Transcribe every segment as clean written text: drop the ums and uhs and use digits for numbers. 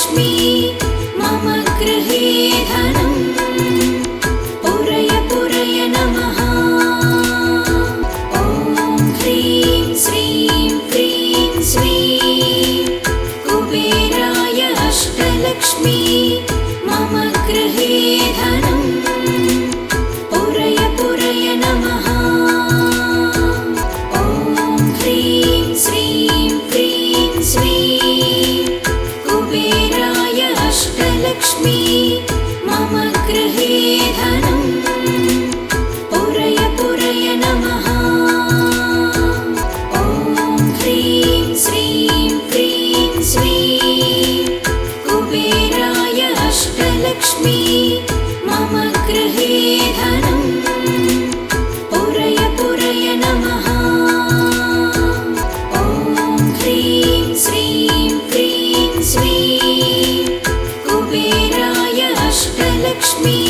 अष्टलक्ष्मी मम गृहे धनम् पूरय पूरय नमः। ॐ ह्रीं श्रीं क्रीं स्वीं कुबेराय अष्टलक्ष्मी मम गृहे धनम् पूरय पूरय नमः। ॐ ह्रीं श्रीं क्रीं स्वीं कुबेराय अष्टलक्ष्मी मम गृहे धनम् पूरय पूरय नमः। ॐ ह्रीं श्रीं क्रीं स्वीं कुबेराय अष्टलक्ष्मी मम गृहे धनम् पूरय पूरय नमः। ॐ ह्रीं श्रीं क्रीं स्वीं कुबेराय अष्टलक्ष्मी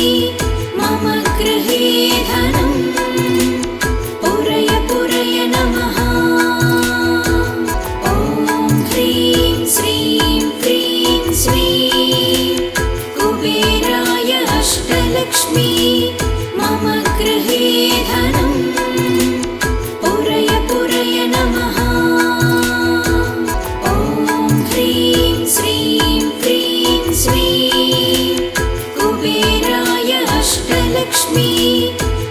मम गृहे धनम् पूरय पूरय नमः। ॐ ह्रीं श्रीं क्रीं स्वीं कुबेराय अष्टलक्ष्मी मम गृहे धनम् पूरय पूरय नमः। ॐ ह्रीं श्रीं क्रीं स्वीं कुबेराय अष्टलक्ष्मी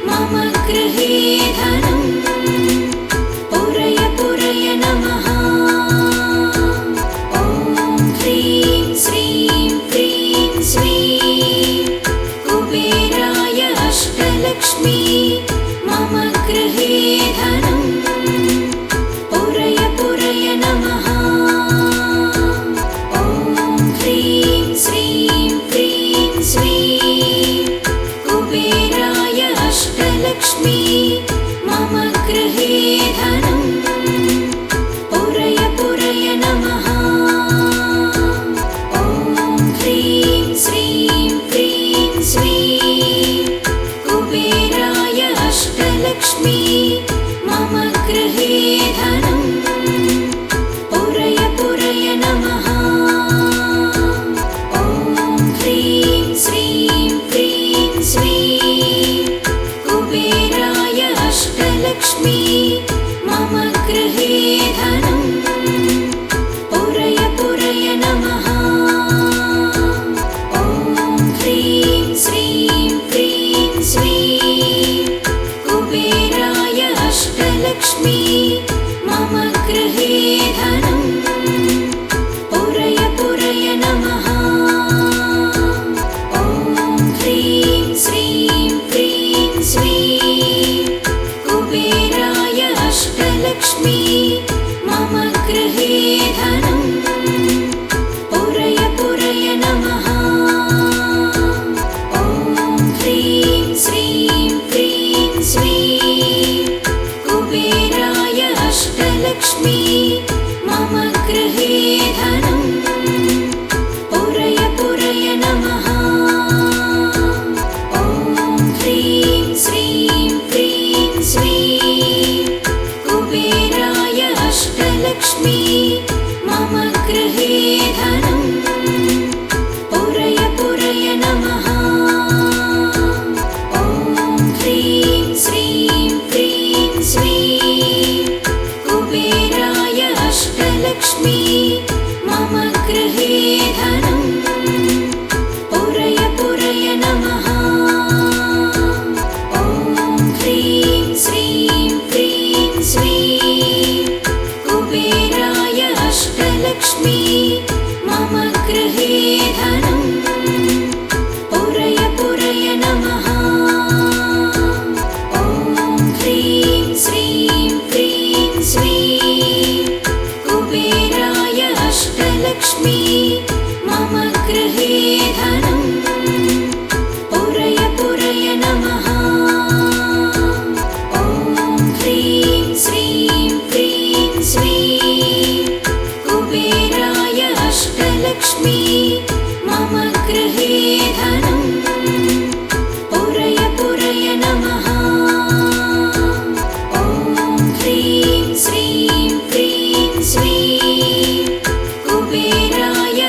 मम गृहे धनम् पूरय पूरय नमः। ॐ ह्रीं श्रीं क्रीं स्वीं कुबेराय अष्टलक्ष्मी मम गृहे धनम् पूरय पूरय नमः। ॐ ह्रीं श्रीं क्रीं स्वीं कुबेराय अष्टलक्ष्मी मम गृहे धनम् पूरय पूरय नमः। ॐ ह्रीं श्रीं क्रीं स्वीं कुबेराय अष्टलक्ष्मी मम गृहे धनम् पूरय पूरय नमः। ॐ ह्रीं श्रीं क्रीं स्वीं कुबेराय अष्टलक्ष्मी मम गृहे धनम् पूरय पूरय नमः। ॐ ह्रीं श्रीं क्रीं स्वीं कुबेराय अष्टलक्ष्मी मम गृहे धनम् पूरय पूरय नमः। ॐ ह्रीं श्रीं क्रीं स्वीं कुबेराय अष्टलक्ष्मी मम गृहे धनम् पूरय पूरय नमः। ॐ ह्रीं श्रीं क्रीं स्वीं कुबेराय अष्टलक्ष्मी मम गृहे धनम् पूरय पूरय नमः। ॐ ह्रीं श्रीं क्रीं स्वीं कुबेराय अष्टलक्ष्मी मम गृहे धनम् पूरय पूरय नमः। ॐ ह्रीं श्रीं क्रीं स्वीं कुबेराय अष्टलक्ष्मी मम गृहे धनम् पूरय पूरय नमः। ॐ ह्रीं श्रीं क्रीं स्वीं कुबेराय अष्टलक्ष्मी मम गृहे धनम् पूरय पूरय नमः। ॐ ह्रीं श्रीं क्रीं स्वीं कुबेराय अष्टलक्ष्मी मम गृहे धनम् पूरय पूरय नमः। ॐ ह्रीं श्रीं क्रीं स्वीं कुबेराय अष्टलक्ष्मी मम गृहे धनम् पूरय पूरय नमः। ॐ ह्रीं श्रीं क्रीं स्वीं कुबेराय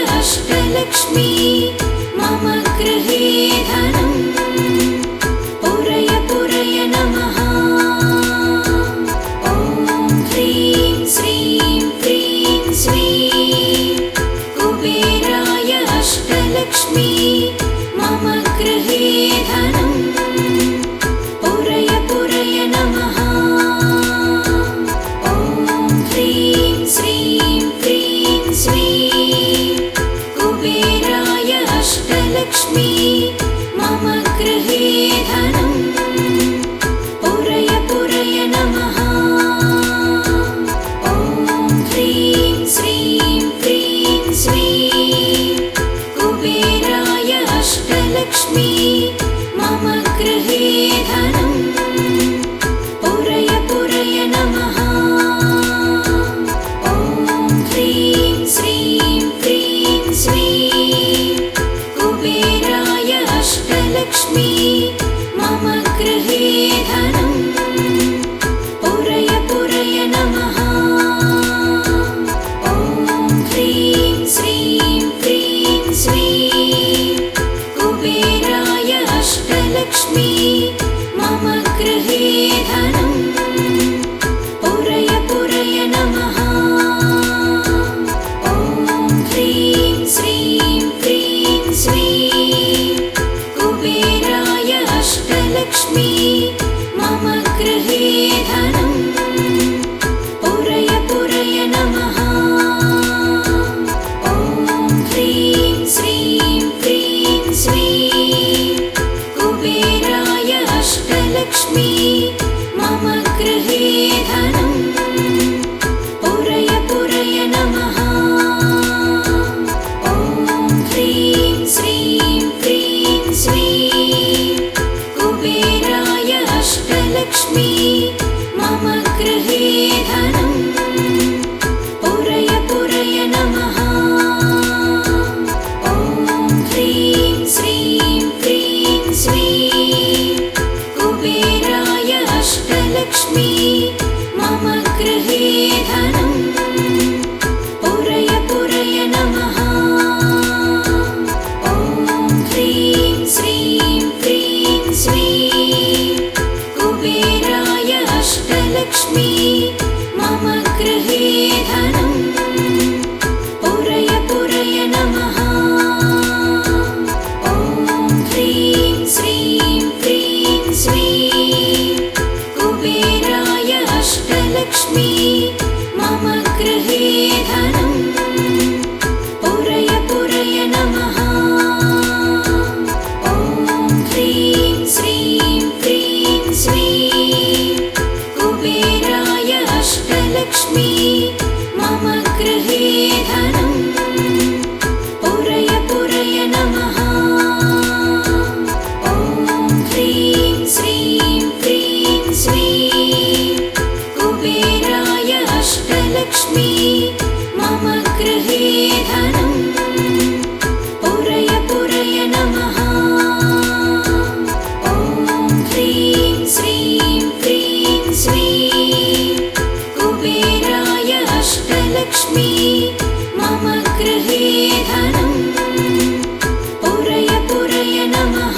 अष्टलक्ष्मी मम गृहे धनम् पुरय पुरय नमः। ॐ ह्रीं श्रीं क्रीं श्रीं कुबेराय अष्टलक्ष्मी मम गृहे धनम् पुरय पुरय नमः। ॐ ह्रीं श्रीं क्रीं श्रीं कुबेराय अष्टलक्ष्मी मम गृहे धनम् पुरय पुरय नमः। ॐ ह्रीं श्रीं क्रीं श्रीं कुबेराय अष्टलक्ष्मी मम गृहे धनम् पुरय पुरय नमः। ॐ ह्रीं श्रीं क्रीं श्रीं कुबेराय अष्टलक्ष्मी मम गृहे धनम् पुरय पुरय नमः। ॐ ह्रीं श्रीं क्रीं श्रीं कुबेराय अष्टलक्ष्मी मम गृहे धनम् पुरय पुरय नमः। ॐ ह्रीं श्रीं क्रीं श्रीं कुबेराय अष्टलक्ष्मी मम गृहे धनम् पुरय पुरय नमः।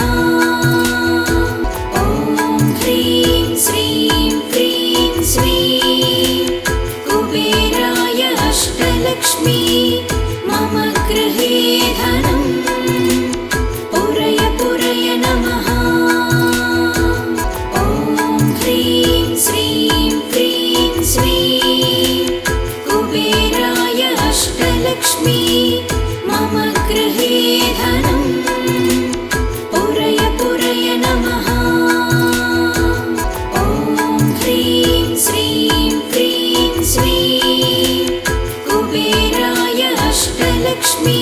ॐ ह्रीं श्रीं क्रीं श्रीं कुबेराय अष्टलक्ष्मी मम गृहे धनम् पुरय पुरय नमः। ॐ ह्रीं श्रीं क्रीं श्रीं कुबेराय अष्टलक्ष्मी मम गृहे धनम् पुरय पुरय नमः। ॐ ह्रीं श्रीं क्रीं श्रीं कुबेराय अष्टलक्ष्मी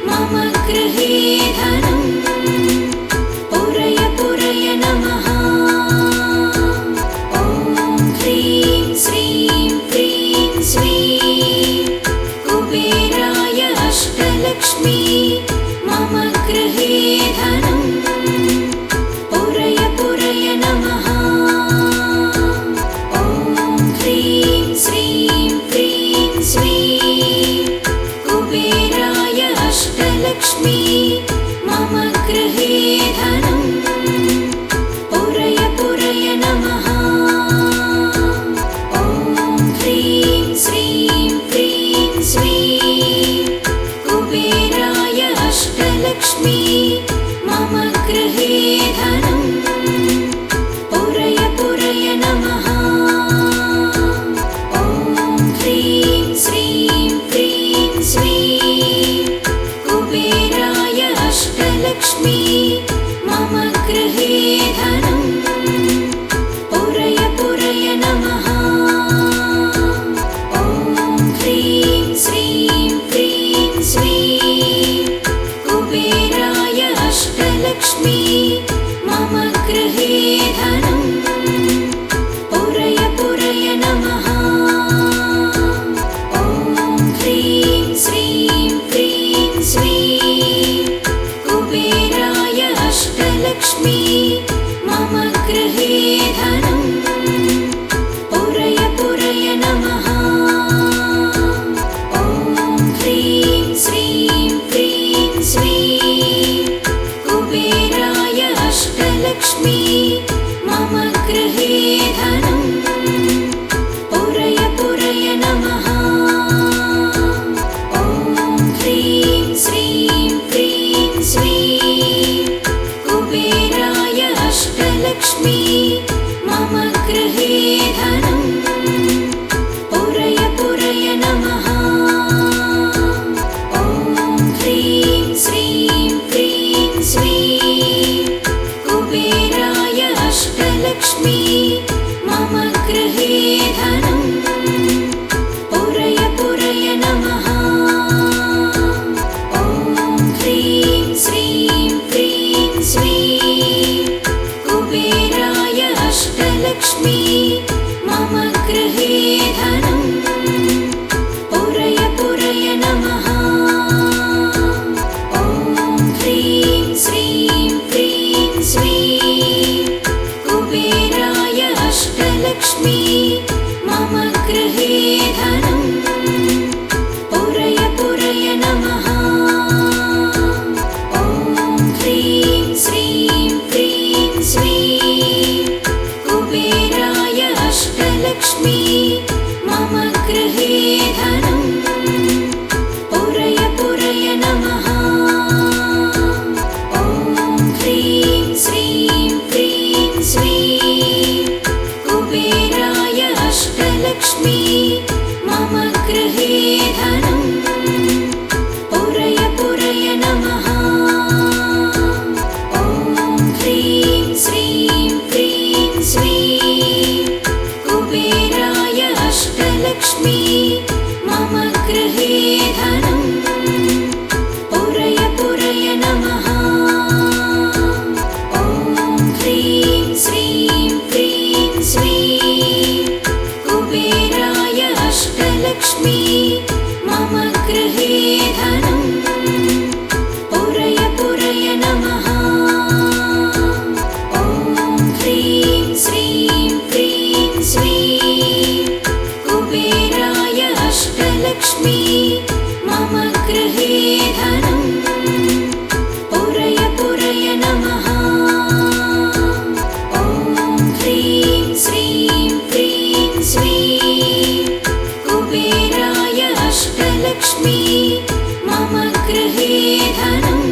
मम गृहे धनम् पुरय पुरय नमः। ॐ ह्रीं श्रीं क्रीं श्रीं कुबेराय अष्टलक्ष्मी मम गृहे धनम् पुरय पुरय नमः। ॐ ह्रीं श्रीं क्रीं श्रीं कुबेराय अष्टलक्ष्मी मम गृहे धनम् पुरय पुरय नमः। ॐ ह्रीं श्रीं क्रीं श्रीं कुबेराय अष्टलक्ष्मी मम गृहे धनम् पुरय पुरय नमः। ॐ ह्रीं श्रीं क्रीं श्रीं कुबेराय अष्टलक्ष्मी मम गृहे धनम् पुरय पुरय नमः। ॐ ह्रीं श्रीं क्रीं श्रीं कुबेराय अष्टलक्ष्मी मम गृहे धनम् पुरय पुरय नमः। ॐ ह्रीं श्रीं क्रीं श्रीं कुबेराय अष्टलक्ष्मी मम गृहे धनम् पुरय पुरय नमः। ॐ ह्रीं श्रीं क्रीं श्रीं कुबेराय अष्टलक्ष्मी मम गृहे धनम् पुरय पुरय नमः। ॐ ह्रीं श्रीं क्रीं श्रीं कुबेराय अष्टलक्ष्मी मम गृहे धनम् पुरय पुरय नमः। ॐ ह्रीं श्रीं क्रीं श्रीं कुबेराय अष्टलक्ष्मी मम अष्टलक्ष्मी मम गृहे धनं पुरय पुरय नमः। ॐ ह्रीं श्रीं क्रीं श्रीं कुबेराय अष्टलक्ष्मी मम गृहे धनं पुरय पुरय नमः। ॐ ह्रीं श्रीं क्रीं श्रीं कुबेराय अष्टलक्ष्मी मम गृहे धनं पुरय पुरय नमः। ॐ ह्रीं श्रीं क्रीं श्रीं कुबेराय अष्टलक्ष्मी मम गृहे धनं पुरय पुरय नमः। ॐ ह्रीं श्रीं क्रीं श्रीं कुबेराय अष्टलक्ष्मी मम गृहे धनं पुरय पुरय नमः। ॐ ह्रीं श्रीं क्रीं श्रीं कुबेराय अष्टलक्ष्मी मम गृहे धनं पुरय पुरय नमः। ॐ ह्रीं श्रीं क्रीं श्रीं कुबेराय अष्टलक्ष्मी मम गृहे धनं पुरय पुरय नमः। ॐ ह्रीं श्रीं क्रीं श्रीं कुबेराय अष्टलक्ष्मी मम गृहे धनं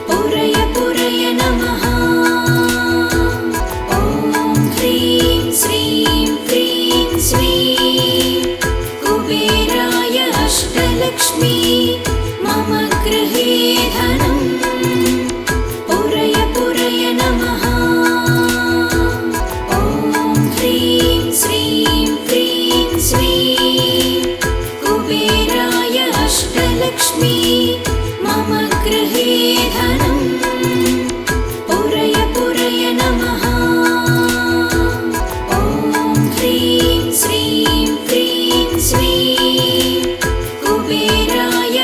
पुरय पुरय नमः। ॐ ह्रीं श्रीं क्रीं श्रीं कुबेराय अष्टलक्ष्मी मम गृहे धनं पुरय पुरय नमः। ॐ ह्रीं श्रीं क्रीं श्रीं कुबेराय अष्टलक्ष्मी मम गृहे धनं पुरय पुरय नमः। ॐ ह्रीं श्रीं क्रीं श्रीं कुबेराय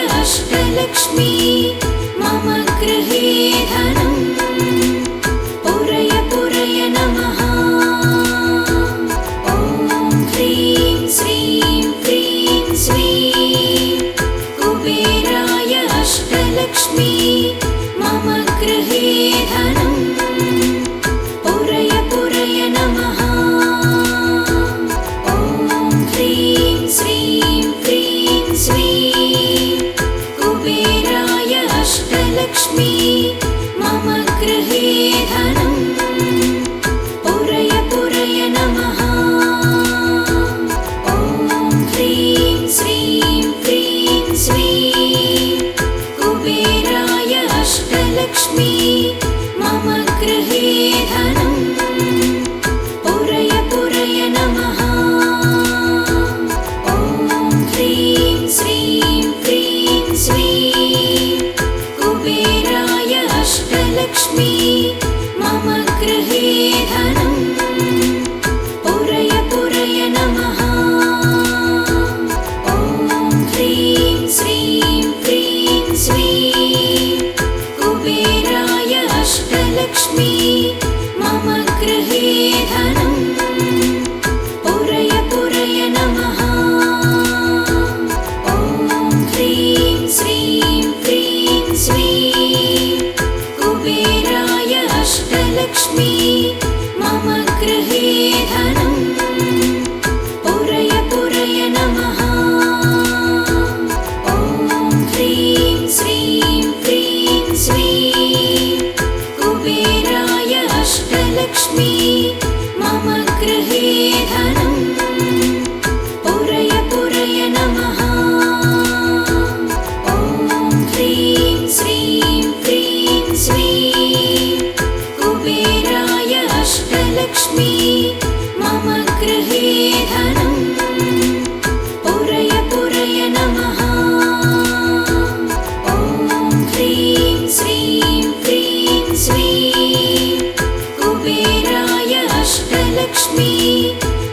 अष्टलक्ष्मी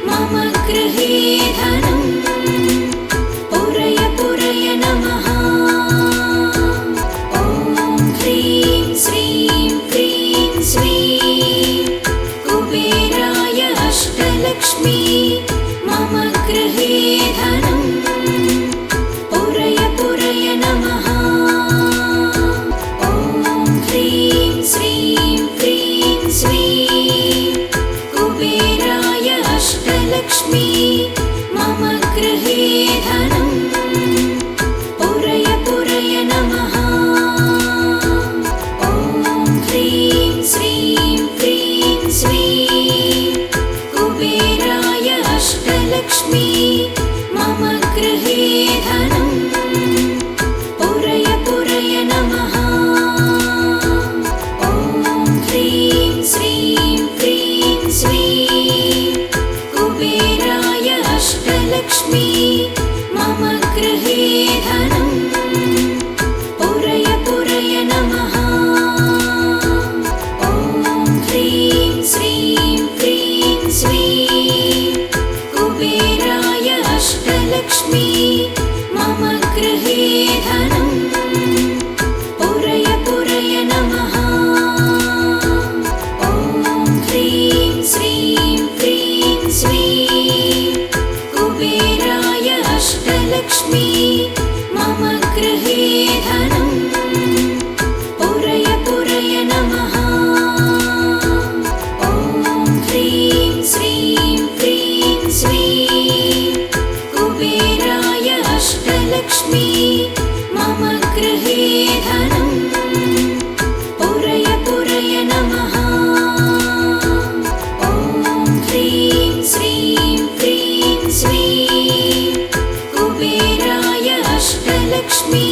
मम गृहे धनं पुरय पुरय नमः। ॐ ह्रीं श्रीं क्रीं श्रीं कुबेराय अष्टलक्ष्मी मम गृहे धनं पुरय पुरय नमः। ॐ ह्रीं श्रीं क्रीं श्रीं कुबेराय अष्टलक्ष्मी मम गृहे धनं पुरय पुरय नमः। ॐ ह्रीं श्रीं क्रीं श्रीं कुबेराय अष्टलक्ष्मी मम गृहे धनं पुरय पुरय नमः। ॐ ह्रीं श्रीं क्रीं श्रीं कुबेराय अष्टलक्ष्मी मम गृहे धनं पुरय पुरय नमः। ॐ ह्रीं श्रीं क्रीं श्रीं कुबेराय अष्टलक्ष्मी मम गृहे धनं पुरय पुरय नमः। ॐ ह्रीं श्रीं क्रीं श्रीं कुबेराय अष्टलक्ष्मी मम गृहे धनं पुरय पुरय नमः। ॐ ह्रीं श्रीं क्रीं श्रीं कुबेराय अष्टलक्ष्मी मम गृहे धनं पुरय पुरय नमः। ॐ ह्रीं श्रीं क्रीं श्रीं कुबेराय अष्टलक्ष्मी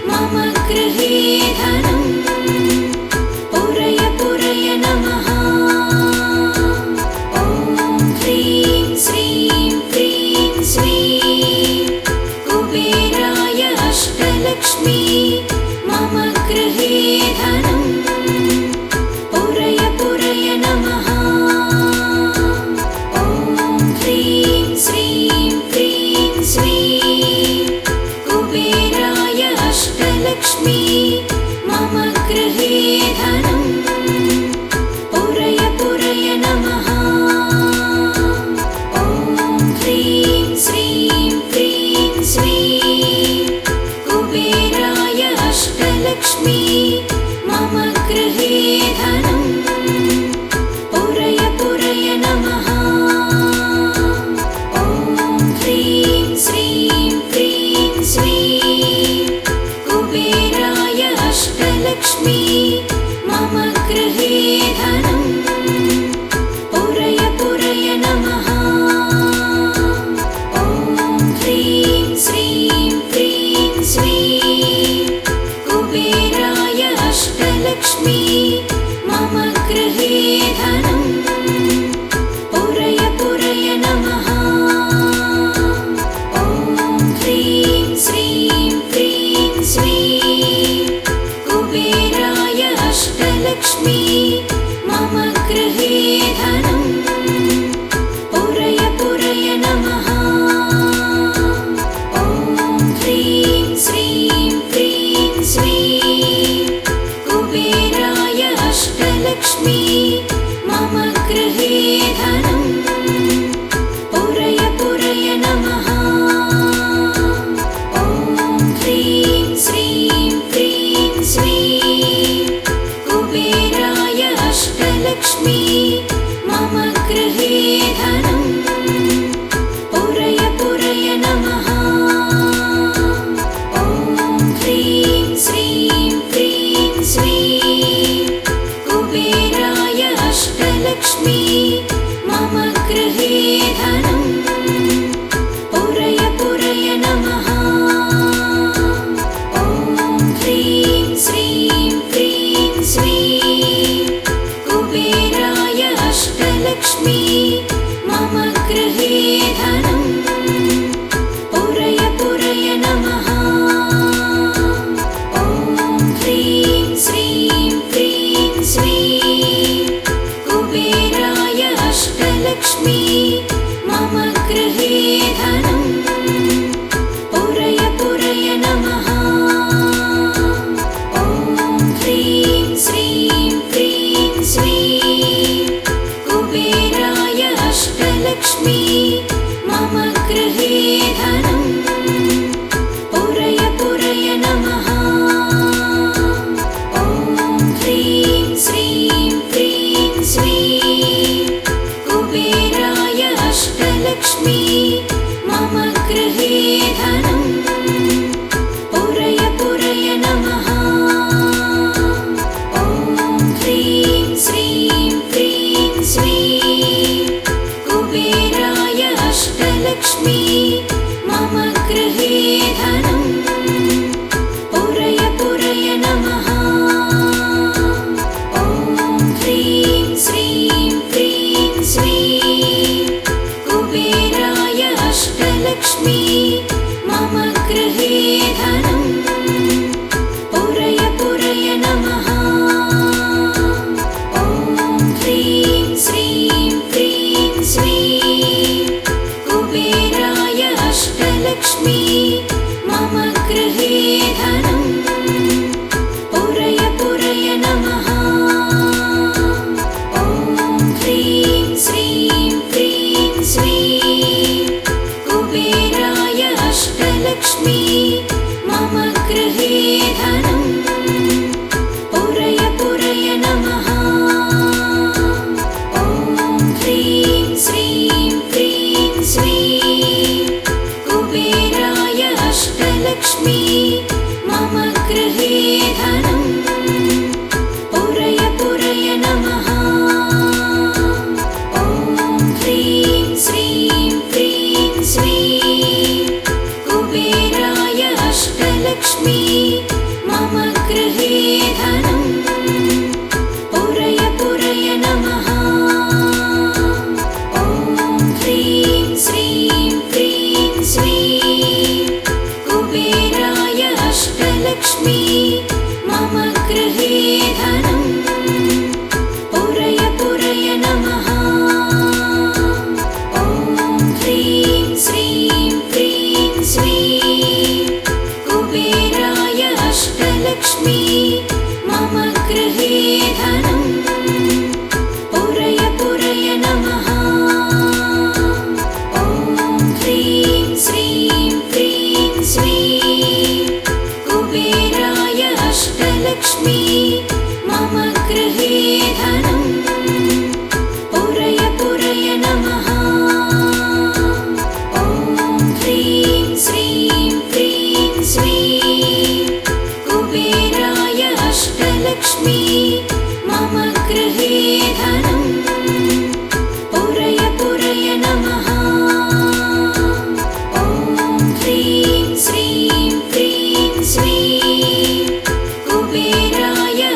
मम गृहे धनं पुरय पुरय नमः। ॐ ह्रीं श्रीं क्रीं श्रीं कुबेराय अष्टलक्ष्मी मम गृहे धनं पुरय पुरय नमः। ॐ ह्रीं श्रीं क्रीं श्रीं कुबेराय अष्टलक्ष्मी मम गृहे धनं पुरय पुरय नमः। ॐ ह्रीं श्रीं क्रीं श्रीं कुबेराय अष्टलक्ष्मी मम गृहे धनं पुरय पुरय नमः। ॐ ह्रीं श्रीं क्रीं श्रीं कुबेराय अष्टलक्ष्मी मम गृहे धनं पुरय पुरय नमः। ॐ ह्रीं श्रीं क्रीं श्रीं कुबेराय अष्टलक्ष्मी मम गृहे धनं पुरय पुरय नमः। ॐ ह्रीं श्रीं क्रीं श्रीं कुबेराय अष्टलक्ष्मी मम गृहे धनं पुरय पुरय नमः। ॐ ह्रीं श्रीं क्रीं श्रीं कुबेराय अष्टलक्ष्मी मम गृहे धनं पुरय पुरय नमः। ॐ ह्रीं श्रीं क्रीं श्रीं कुबेराय अष्टलक्ष्मी मम गृहे धनं पुरय पुरय नमः। ॐ ह्रीं श्रीं क्रीं श्रीं कुबेराय अष्टलक्ष्मी मम गृहे धनं पुरय पुरय नमः। ॐ ह्रीं श्रीं क्रीं श्रीं कुबेराय अष्टलक्ष्मी मम गृहे धनं पुरय पुरय नमः। ॐ ह्रीं श्रीं क्रीं श्रीं कुबेराय अष्टलक्ष्मी मम गृहे धनं पुरय पुरय नमः। ॐ ह्रीं श्रीं क्रीं श्रीं कुबेराय अष्टलक्ष्मी मम गृहे धनं पुरय पुरय नमः। ॐ ह्रीं श्रीं क्रीं श्रीं कुबेराय अष्टलक्ष्मी मम गृहे धनं पुरय पुरय नमः। ॐ ह्रीं श्रीं क्रीं श्रीं कुबेराय अष्टलक्ष्मी मम गृहे धनं पुरय पुरय नमः। ॐ ह्रीं श्रीं क्रीं श्रीं कुबेराय अष्टलक्ष्मी मम गृहे धनं पुरय पुरय नमः। ॐ ह्रीं श्रीं क्रीं श्रीं कुबेराय अष्टलक्ष्मी मम गृहे धनं पुरय पुरय नमः। ॐ ह्रीं श्रीं क्रीं श्रीं कुबेराय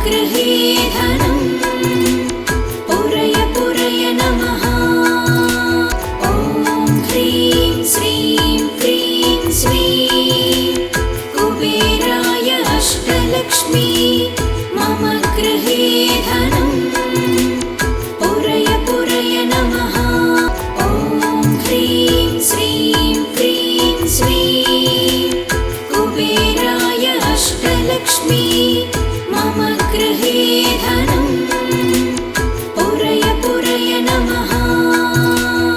गृहे